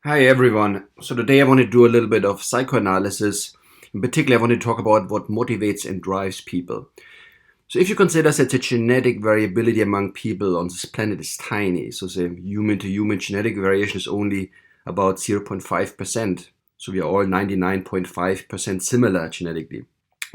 Hi everyone. So today I want to do a little bit of psychoanalysis. In particular, I want to talk about what motivates and drives people. So if you consider that the genetic variability among people on this planet is tiny, so the human to human genetic variation is only about 0.5%. So we are all 99.5% similar genetically.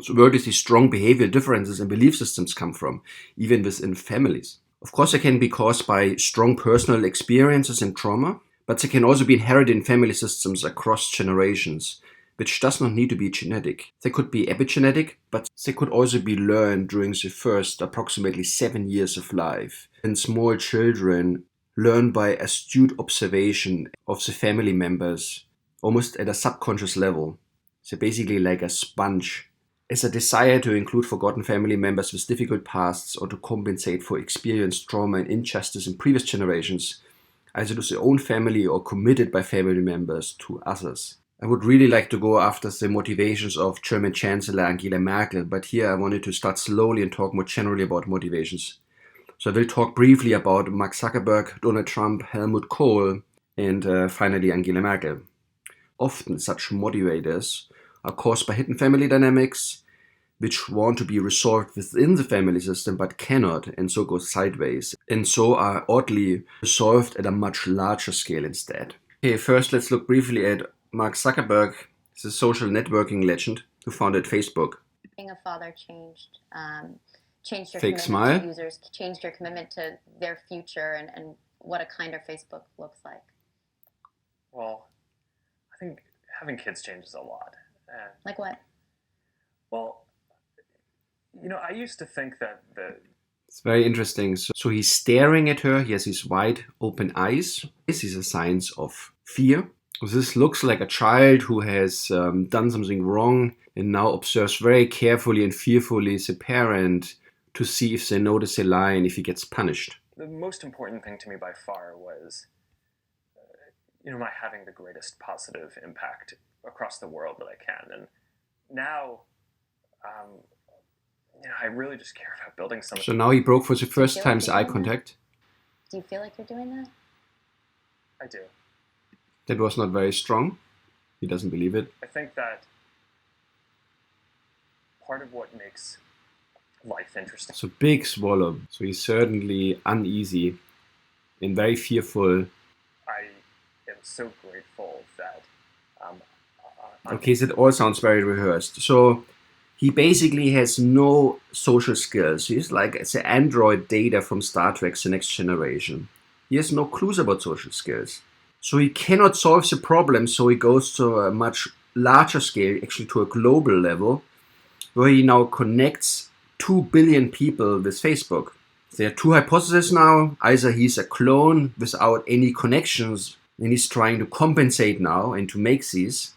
So where do these strong behavioral differences and belief systems come from, even within families? Of course, they can be caused by strong personal experiences and trauma, but they can also be inherited in family systems across generations, which does not need to be genetic. They could be epigenetic, but they could also be learned during the first approximately 7 years of life. And small children learn by astute observation of the family members, almost at a subconscious level. So basically like a sponge. Is a desire to include forgotten family members with difficult pasts or to compensate for experienced trauma and injustice in previous generations, either to their own family or committed by family members to others. I would really like to go after the motivations of German Chancellor Angela Merkel, but here I wanted to start slowly and talk more generally about motivations. So I will talk briefly about Mark Zuckerberg, Donald Trump, Helmut Kohl, and finally Angela Merkel. Often such motivators are caused by hidden family dynamics, which want to be resolved within the family system but cannot, and so go sideways, and so are oddly resolved at a much larger scale instead. Okay, first let's look briefly at Mark Zuckerberg, the social networking legend who founded Facebook. Being a father changed your Fake commitment smile. to users, changed your commitment to their future and what a kinder Facebook looks like. Well, I think having kids changes a lot. And, Like what? well, I used to think that It's very interesting. So he's staring at her. He has these wide open eyes. This is a sign of fear. This looks like a child who has done something wrong and now observes very carefully and fearfully the parent to see if they notice a lie and if he gets punished. the most important thing to me by far was, my having the greatest positive impact across the world that I can. And now, I really just care about building something. So now he broke for the you first feel time like the you're eye doing that? contact. Do you feel like you're doing that? I do. That was not very strong. He doesn't believe it. I think that part of what makes life interesting. So big swallow. So he's certainly uneasy and very fearful. I am so grateful that. Okay, so it all sounds very rehearsed. So he basically has no social skills. He's like the android Data from Star Trek: The Next Generation. He has no clues about social skills. So he cannot solve the problem, so he goes to a much larger scale, actually to a global level, where he now connects 2 billion people with Facebook. There are two hypotheses now. Either he's a clone without any connections, and he's trying to compensate now and to make these.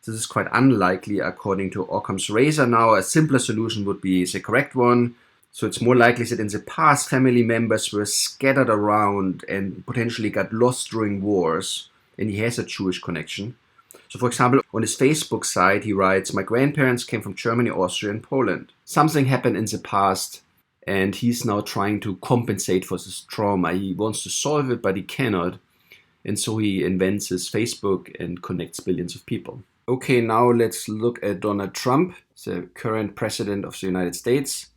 This is quite unlikely according to Occam's razor now. A simpler solution would be the correct one. So it's more likely that in the past family members were scattered around and potentially got lost during wars, and he has a Jewish connection. So for example, on his Facebook site he writes, "My grandparents came from Germany, Austria and Poland. Something happened in the past and he's now trying to compensate for this trauma. He wants to solve it but he cannot. And so he invents his Facebook and connects billions of people." Okay, now let's look at Donald Trump, the current president of the United States.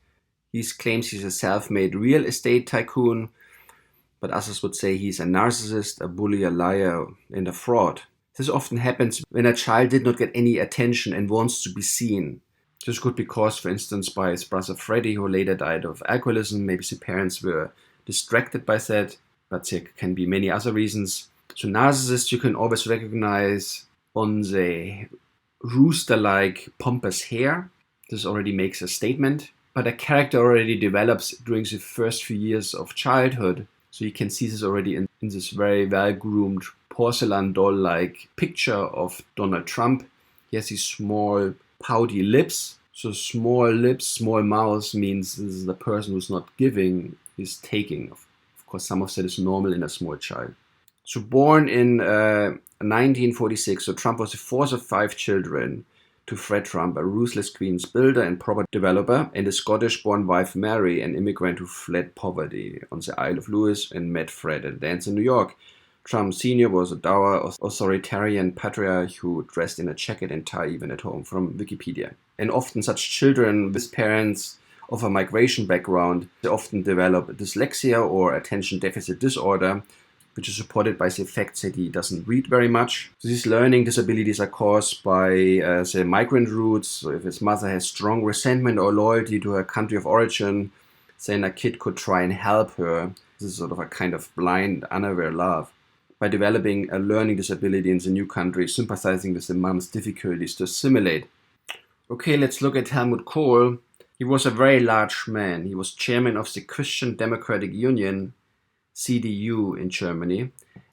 He claims he's a self-made real estate tycoon, but others would say he's a narcissist, a bully, a liar, and a fraud. This often happens when a child did not get any attention and wants to be seen. This could be caused, for instance, by his brother Freddie, who later died of alcoholism. Maybe the parents were distracted by that, but there can be many other reasons. So narcissists you can always recognize on the rooster-like pompous hair. This already makes a statement. But a character already develops during the first few years of childhood. So you can see this already in this very well-groomed porcelain doll-like picture of Donald Trump. He has these small pouty lips. So small lips, small mouth means this is the person who's not giving, is taking. Of course, some of that is normal in a small child. So born in 1946, so Trump was the fourth of 5 children to Fred Trump, a ruthless Queens builder and property developer, and his Scottish-born wife Mary, an immigrant who fled poverty on the Isle of Lewis and met Fred at a dance in New York, Trump Sr. was a dour, authoritarian patriarch who dressed in a jacket and tie even at home, from Wikipedia. And often such children with parents of a migration background, they often develop dyslexia or attention deficit disorder, which is supported by the fact that he doesn't read very much. So these learning disabilities are caused by the migrant roots. So if his mother has strong resentment or loyalty to her country of origin, then a kid could try and help her. This is sort of a kind of blind, unaware love. By developing a learning disability in the new country, sympathizing with the mom's difficulties to assimilate. Okay, let's look at Helmut Kohl. He was a very large man. He was chairman of the Christian Democratic Union, CDU in Germany,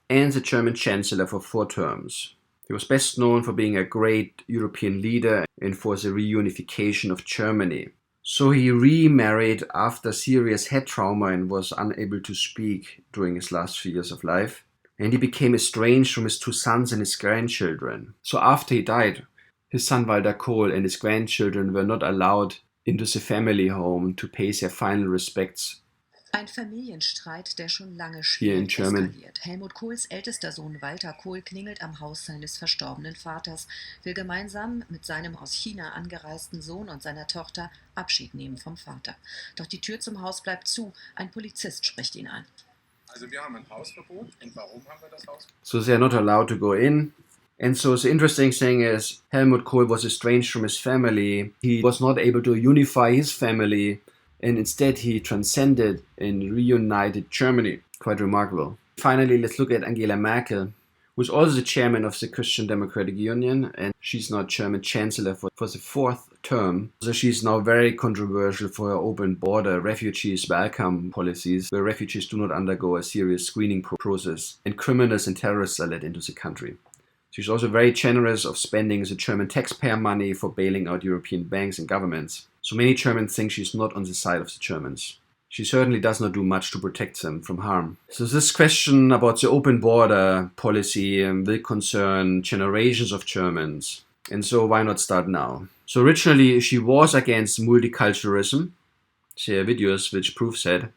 and the German Chancellor for 4 terms. He was best known for being a great European leader and for the reunification of Germany. So he remarried after serious head trauma and was unable to speak during his last few years of life. And he became estranged from his 2 sons and his grandchildren. So after he died, his son Walter Kohl and his grandchildren were not allowed into the family home to pay their final respects. Ein Familienstreit, der schon lange Hier in schwierig German. eskaliert. Helmut Kohls ältester Sohn Walter Kohl klingelt am Haus seines verstorbenen Vaters, will gemeinsam mit seinem aus China angereisten Sohn und seiner Tochter Abschied nehmen vom Vater. Doch die Tür zum Haus bleibt zu, ein Polizist spricht ihn an. Also wir haben ein Hausverbot. Und warum haben wir das Hausverbot? So they are not allowed to go in. And so the interesting thing is Helmut Kohl was estranged from his family. He was not able to unify his family. And instead he transcended and reunited Germany. Quite remarkable. Finally, let's look at Angela Merkel, who's also the chairman of the Christian Democratic Union, and she's now German Chancellor for the 4th term. So she's now very controversial for her open border, refugees welcome policies, where refugees do not undergo a serious screening process, and criminals and terrorists are let into the country. She's also very generous of spending the German taxpayer money for bailing out European banks and governments. So many Germans think she's not on the side of the Germans. She certainly does not do much to protect them from harm. So this question about the open border policy will concern generations of Germans. And so why not start now? So originally she was against multiculturalism. There are videos which prove that.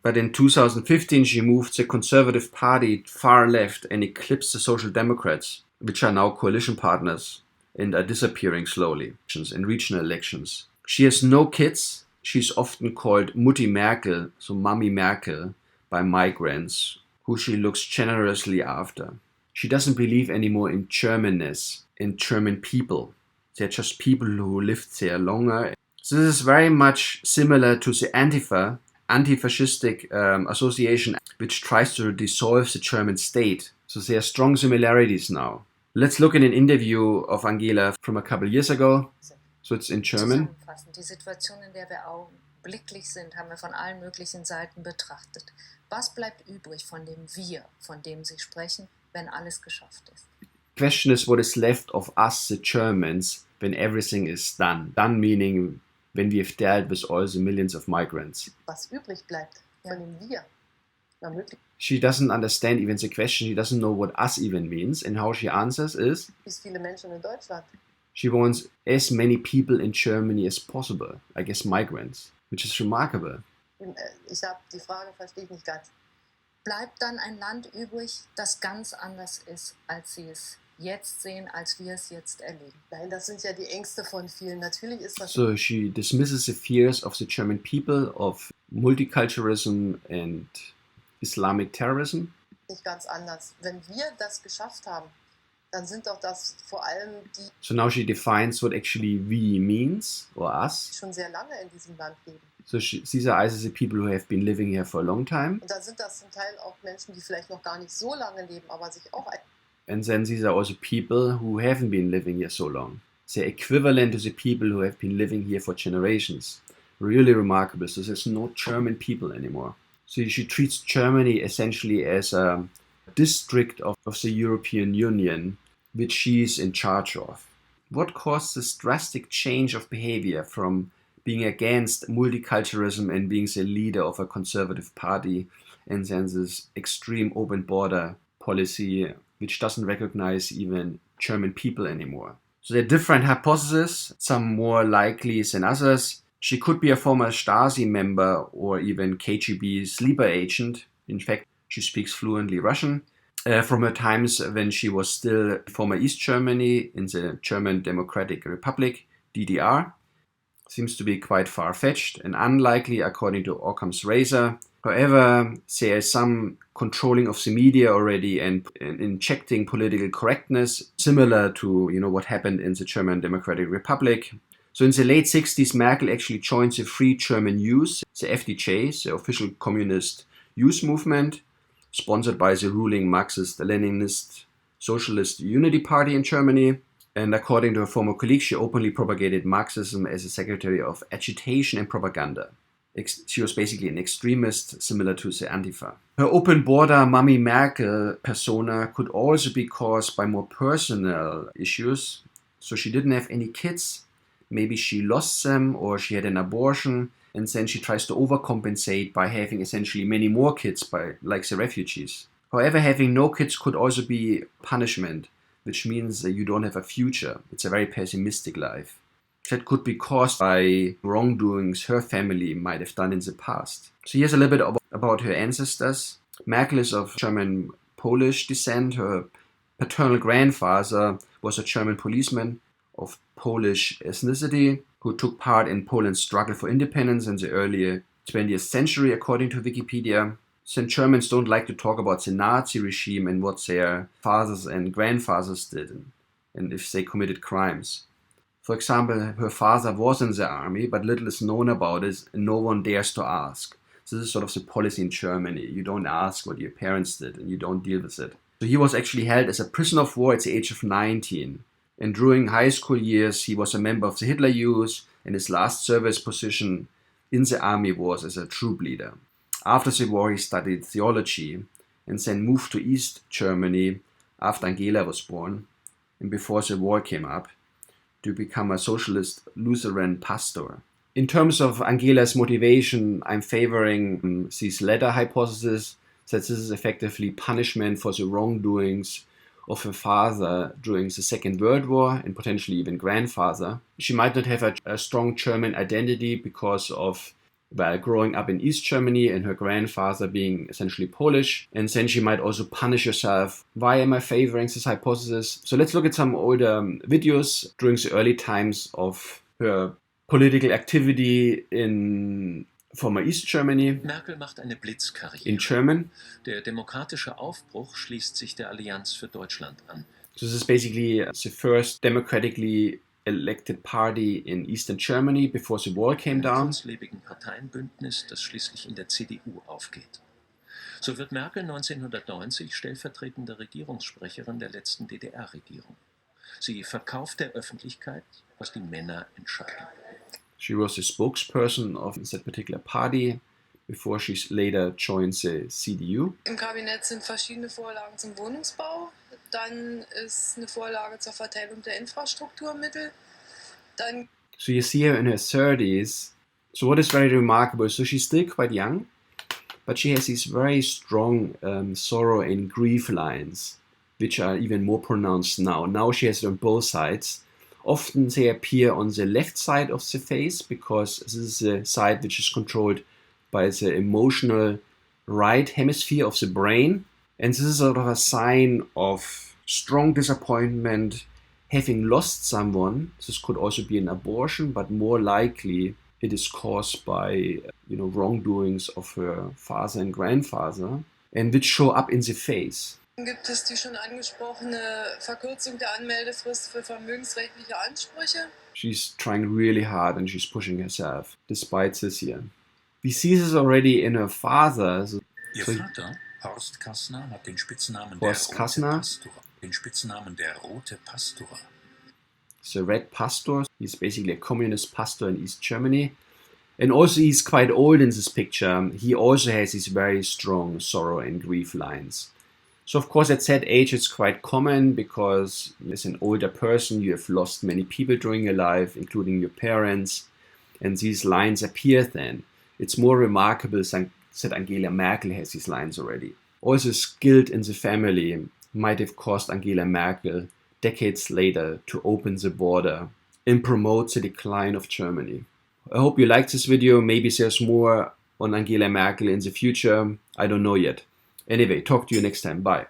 But in 2015 she moved the Conservative Party far left and eclipsed the Social Democrats, which are now coalition partners and are disappearing slowly in regional elections. She has no kids. She's often called Mutti Merkel, so Mummy Merkel, by migrants, who she looks generously after. She doesn't believe anymore in Germanness, in German people. They're just people who lived there longer. So this is very much similar to the Antifa, anti-fascistic association, which tries to dissolve the German state. So there are strong similarities now. Let's look at an interview of Angela from a couple years ago. So it's in German. Zusammenfassend, die Situation, in der wir augenblicklich sind, haben wir von allen möglichen Seiten betrachtet. Was bleibt übrig von dem Wir, von dem Sie sprechen, wenn alles geschafft ist? The question is what is left of us, the Germans, when everything is done. Done meaning when we have dealt with all the millions of migrants. Was übrig bleibt von dem Wir. She doesn't understand even the question. She doesn't know what us even means. And how she answers is, Wie viele Menschen in Deutschland? she wants as many people in Germany as possible. I guess migrants, which is remarkable. Ich habe die Frage, verstehe ich nicht ganz. Bleibt dann ein Land übrig, das ganz anders ist, als Sie es jetzt sehen, als wir es jetzt erleben? Nein, das sind ja die Ängste von vielen. Natürlich ist das. So she dismisses the fears of the German people of multiculturalism and Islamic terrorism. Nicht ganz anders. Wenn wir das geschafft haben, dann sind doch das vor allem die, So now she defines what actually we means, or us. die schon sehr lange in diesem Land leben. So these are either the people who have been living here for a long time, Und da sind das zum Teil auch Menschen, die vielleicht noch gar nicht so lange leben, aber sich auch and then these are also people who haven't been living here so long. They're equivalent to the people who have been living here for generations. Really remarkable. So there's no German people anymore. So she treats Germany essentially as a district of the European Union, which she's in charge of. What caused this drastic change of behavior from being against multiculturalism and being the leader of a conservative party, and then this extreme open border policy, which doesn't recognize even German people anymore? So there are different hypotheses, some more likely than others. She could be a former Stasi member or even KGB sleeper agent. In fact, she speaks fluently Russian. from her times when she was still former East Germany in the German Democratic Republic, DDR. Seems to be quite far-fetched and unlikely according to Occam's razor. However, there is some controlling of the media already and injecting political correctness, similar to what happened in the German Democratic Republic. So in the late 60s, Merkel actually joined the Free German Youth, the FDJ, the official communist youth movement, sponsored by the ruling Marxist-Leninist Socialist Unity Party in Germany. And according to her former colleague, she openly propagated Marxism as a secretary of agitation and propaganda. She was basically an extremist, similar to the Antifa. Her open border Mummy Merkel persona could also be caused by more personal issues. So she didn't have any kids. Maybe she lost them or she had an abortion. And then she tries to overcompensate by having essentially many more kids, like the refugees. However, having no kids could also be punishment, which means that you don't have a future. It's a very pessimistic life. That could be caused by wrongdoings her family might have done in the past. So here's a little bit about her ancestors. Merkel is of German-Polish descent. Her paternal grandfather was a German policeman of Polish ethnicity who took part in Poland's struggle for independence in the early 20th century, according to Wikipedia. Since Germans don't like to talk about the Nazi regime and what their fathers and grandfathers did and if they committed crimes. For example, her father was in the army, but little is known about it and no one dares to ask. This is sort of the policy in Germany. You don't ask what your parents did and you don't deal with it. So he was actually held as a prisoner of war at the age of 19. And during high school years, he was a member of the Hitler Youth, and his last service position in the army was as a troop leader. After the war, he studied theology and then moved to East Germany after Angela was born and before the war came up to become a socialist Lutheran pastor. In terms of Angela's motivation, I'm favoring this latter hypothesis, that this is effectively punishment for the wrongdoings of her father during the Second World War and potentially even grandfather. She might not have a strong German identity because of growing up in East Germany and her grandfather being essentially Polish. And then she might also punish herself. Why am I favoring this hypothesis? So let's look at some older videos during the early times of her political activity in former East Germany. Merkel macht eine Blitzkarriere. In German. Der demokratische Aufbruch schließt sich der Allianz für Deutschland an. So this is basically the first democratically elected party in Eastern Germany before the wall came down. Ein kurzlebigen Parteienbündnis, das schließlich in der CDU aufgeht. So wird Merkel 1990 stellvertretende Regierungssprecherin der letzten DDR-Regierung. Sie verkauft der Öffentlichkeit, was die Männer entscheiden. She was the spokesperson of that particular party before she later joined the CDU. Im Kabinett sind verschiedene Vorlagen zum Wohnungsbau. Dann ist eine Vorlage zur Verteilung der Infrastrukturmittel. Dann So you see her in her 30s. So what is very remarkable, so she's still quite young, but she has these very strong sorrow and grief lines, which are even more pronounced now. Now she has it on both sides. Often they appear on the left side of the face because this is the side which is controlled by the emotional right hemisphere of the brain. And this is sort of a sign of strong disappointment, having lost someone. This could also be an abortion, but more likely it is caused by wrongdoings of her father and grandfather, and which show up in the face. gibt es die schon angesprochene Verkürzung der Anmeldefrist für vermögensrechtliche Ansprüche. She's trying really hard and she's pushing herself, despite this here. We see this already in her father. Ihr Vater, Horst Kassner, hat den Spitznamen der Rote Pastor. The Red Pastor. He's basically a communist pastor in East Germany. And also he's quite old in this picture. He also has these very strong sorrow and grief lines. So of course at that age it's quite common because as an older person you have lost many people during your life, including your parents, and these lines appear then. It's more remarkable that Angela Merkel has these lines already. Also guilt in the family might have caused Angela Merkel decades later to open the border and promote the decline of Germany. I hope you liked this video. Maybe there's more on Angela Merkel in the future. I don't know yet. Anyway, talk to you next time. Bye.